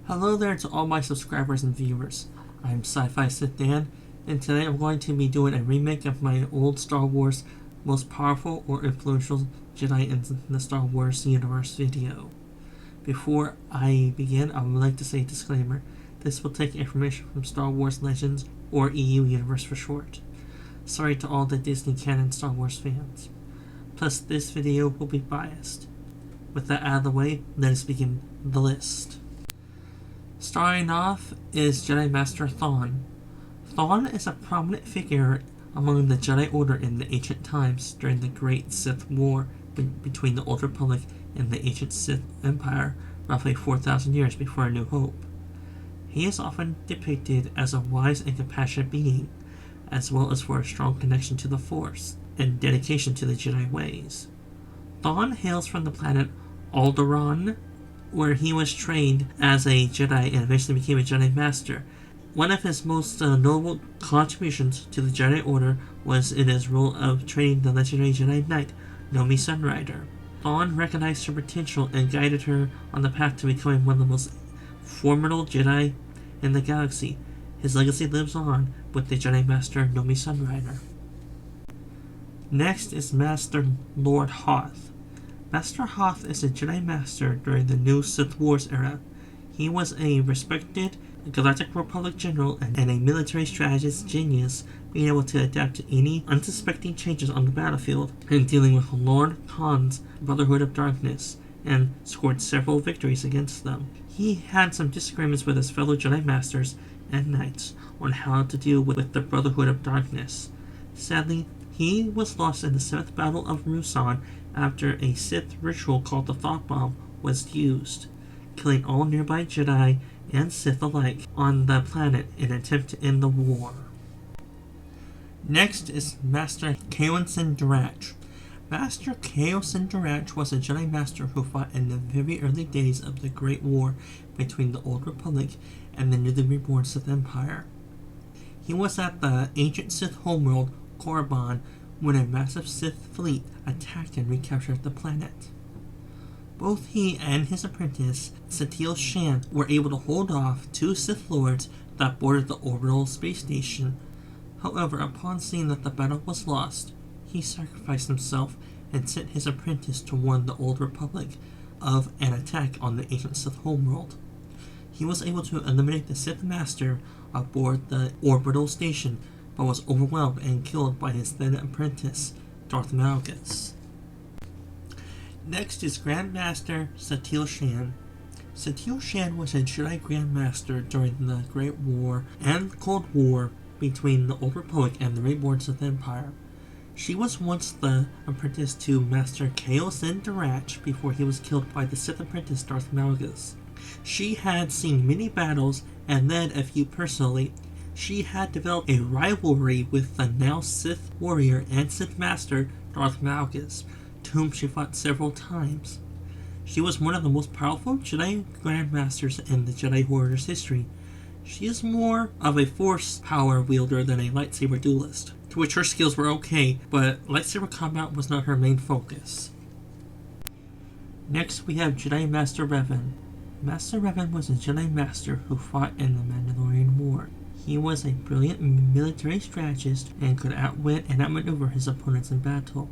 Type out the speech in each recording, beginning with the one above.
Hello there to all my subscribers and viewers. I'm Sci-fi SithDan, and today I'm going to be doing a remake of my old Star Wars most powerful or influential Jedi in the Star Wars universe video. Before I begin, I would like to say a disclaimer. This will take information from Star Wars Legends, or EU Universe for short. Sorry to all the Disney canon Star Wars fans. Plus, this video will be biased. With that out of the way, let us begin the list. Starting off is Jedi Master Thrawn. Thrawn is a prominent figure among the Jedi Order in the ancient times during the Great Sith War between the Old Republic and the ancient Sith Empire, roughly 4,000 years before A New Hope. He is often depicted as a wise and compassionate being, as well as for a strong connection to the Force and dedication to the Jedi ways. Thrawn hails from the planet Alderaan, where he was trained as a Jedi and eventually became a Jedi Master. One of his most notable contributions to the Jedi Order was in his role of training the legendary Jedi Knight, Nomi Sunrider. Thrawn recognized her potential and guided her on the path to becoming one of the most formidable Jedi in the galaxy. His legacy lives on with the Jedi Master Nomi Sunrider. Next is Master Lord Hoth. Master Hoth is a Jedi Master during the New Sith Wars era. He was a respected Galactic Republic general and a military strategist genius, being able to adapt to any unsuspecting changes on the battlefield and dealing with Lord Khan's Brotherhood of Darkness, and scored several victories against them. He had some disagreements with his fellow Jedi Masters and Knights on how to deal with the Brotherhood of Darkness. Sadly, he was lost in the 7th Battle of Ruusan after a Sith ritual called the Thought Bomb was used, killing all nearby Jedi and Sith alike on the planet in an attempt to end the war. Next is Master Kaosin Darach. Master Kaosin Darach was a Jedi Master who fought in the very early days of the Great War between the Old Republic and the newly reborn Sith Empire. He was at the ancient Sith homeworld Korriban when a massive Sith fleet attacked and recaptured the planet. Both he and his apprentice, Satele Shan, were able to hold off 2 Sith Lords that boarded the orbital space station. However, upon seeing that the battle was lost, he sacrificed himself and sent his apprentice to warn the Old Republic of an attack on the ancient Sith homeworld. He was able to eliminate the Sith Master aboard the orbital station, but was overwhelmed and killed by his then apprentice, Darth Malgus. Next is Grandmaster Satele Shan. Satele Shan was a Jedi Grandmaster during the Great War and Cold War between the Old Republic and the reborn Sith Empire. She was once the apprentice to Master Kaosin Darach before he was killed by the Sith apprentice Darth Malgus. She had seen many battles and led a few personally. She had developed a rivalry with the now Sith warrior and Sith Master Darth Malgus, to whom she fought several times. She was one of the most powerful Jedi Grandmasters in the Jedi Order's history. She is more of a Force power wielder than a lightsaber duelist, to which her skills were okay, but lightsaber combat was not her main focus. Next we have Jedi Master Revan. Master Revan was a Jedi Master who fought in the Mandalorian War. He was a brilliant military strategist and could outwit and outmaneuver his opponents in battle.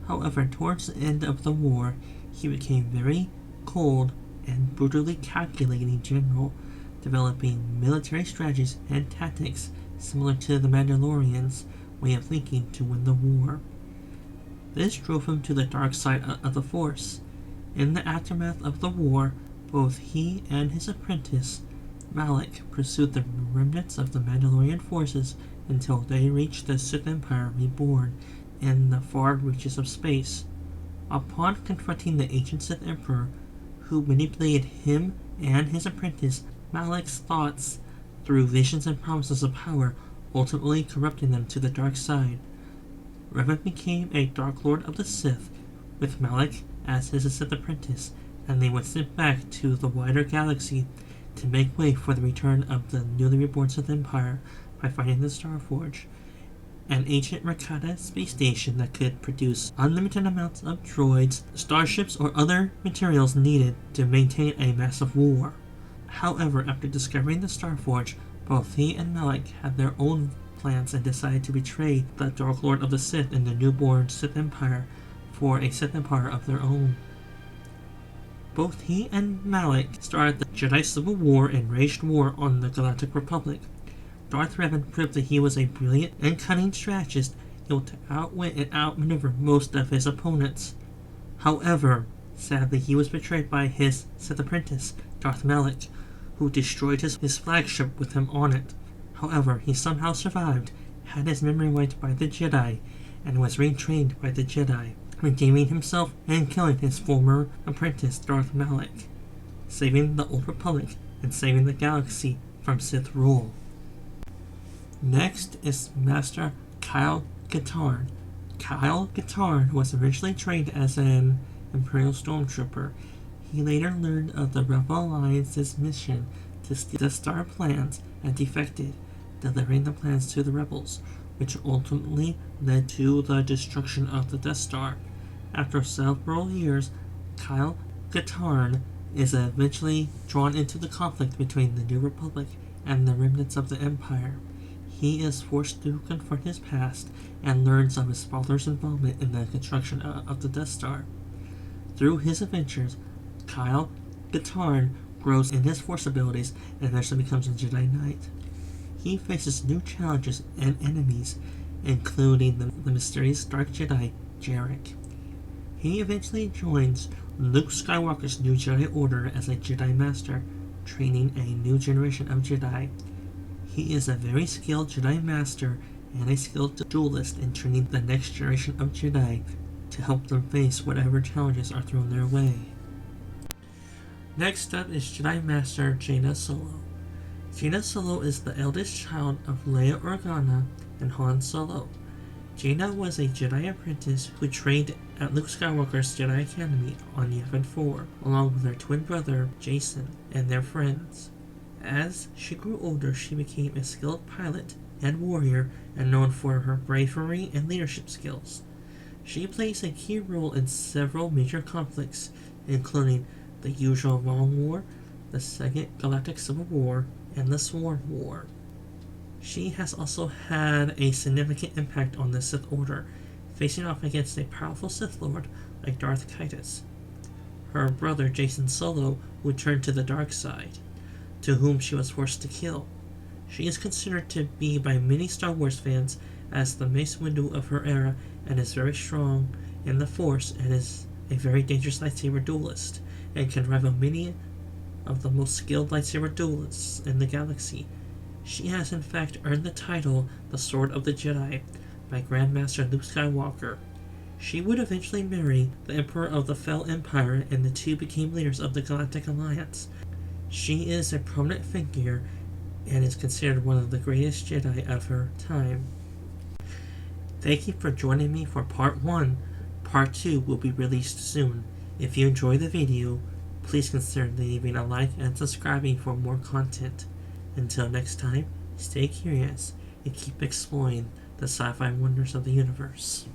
However, towards the end of the war, he became very cold and brutally calculating general, developing military strategies and tactics similar to the Mandalorians' way of thinking to win the war. This drove him to the dark side of the Force. In the aftermath of the war, both he and his apprentice, Malak, pursued the remnants of the Mandalorian forces until they reached the Sith Empire reborn in the far reaches of space. Upon confronting the ancient Sith Emperor, who manipulated him and his apprentice, Malak's thoughts through visions and promises of power, ultimately corrupting them to the dark side. Revan became a Dark Lord of the Sith, with Malak as his Sith apprentice, and they were sent back to the wider galaxy to make way for the return of the newly reborn Sith Empire by finding the Starforge, an ancient Rakata space station that could produce unlimited amounts of droids, starships, or other materials needed to maintain a massive war. However, after discovering the Starforge, both he and Malik had their own plans and decided to betray the Dark Lord of the Sith and the newborn Sith Empire for a Sith Empire of their own. Both he and Malik started the Jedi Civil War and waged war on the Galactic Republic. Darth Revan proved that he was a brilliant and cunning strategist, able to outwit and outmaneuver most of his opponents. However, sadly, he was betrayed by his Sith apprentice, Darth Malik, who destroyed his flagship with him on it. However, he somehow survived, had his memory wiped by the Jedi, and was retrained by the Jedi, redeeming himself and killing his former apprentice, Darth Malik, saving the Old Republic and saving the galaxy from Sith rule. Next is Master Kyle Katarn. Kyle Katarn was originally trained as an Imperial Stormtrooper. He later learned of the Rebel Alliance's mission to steal Death Star plans and defected, delivering the plans to the rebels, which ultimately led to the destruction of the Death Star. After several years, Kyle Katarn is eventually drawn into the conflict between the New Republic and the remnants of the Empire. He is forced to confront his past and learns of his father's involvement in the construction of the Death Star. Through his adventures, Kyle Katarn grows in his Force abilities and eventually becomes a Jedi Knight. He faces new challenges and enemies, including the mysterious Dark Jedi, Jarek. He eventually joins Luke Skywalker's new Jedi Order as a Jedi Master, training a new generation of Jedi. He is a very skilled Jedi Master and a skilled duelist in training the next generation of Jedi to help them face whatever challenges are thrown their way. Next up is Jedi Master Jaina Solo. Jaina Solo is the eldest child of Leia Organa and Han Solo. Jaina was a Jedi apprentice who trained at Luke Skywalker's Jedi Academy on Yavin 4, along with her twin brother Jason and their friends. As she grew older, she became a skilled pilot and warrior and known for her bravery and leadership skills. She plays a key role in several major conflicts, including the usual Long War, the Second Galactic Civil War, and the Sworn War. She has also had a significant impact on the Sith Order, facing off against a powerful Sith Lord like Darth Caedus. Her brother Jason Solo, who turned to the dark side, to whom she was forced to kill. She is considered to be by many Star Wars fans as the Mace Windu of her era, and is very strong in the Force and is a very dangerous lightsaber duelist, and can rival many of the most skilled lightsaber duelists in the galaxy. She has in fact earned the title the Sword of the Jedi by Grandmaster Luke Skywalker. She would eventually marry the Emperor of the Fell Empire, and the two became leaders of the Galactic Alliance. She is a prominent figure and is considered one of the greatest Jedi of her time. Thank you for joining me for part 1. Part 2 will be released soon. If you enjoyed the video, please consider leaving a like and subscribing for more content. Until next time, stay curious and keep exploring the sci-fi wonders of the universe.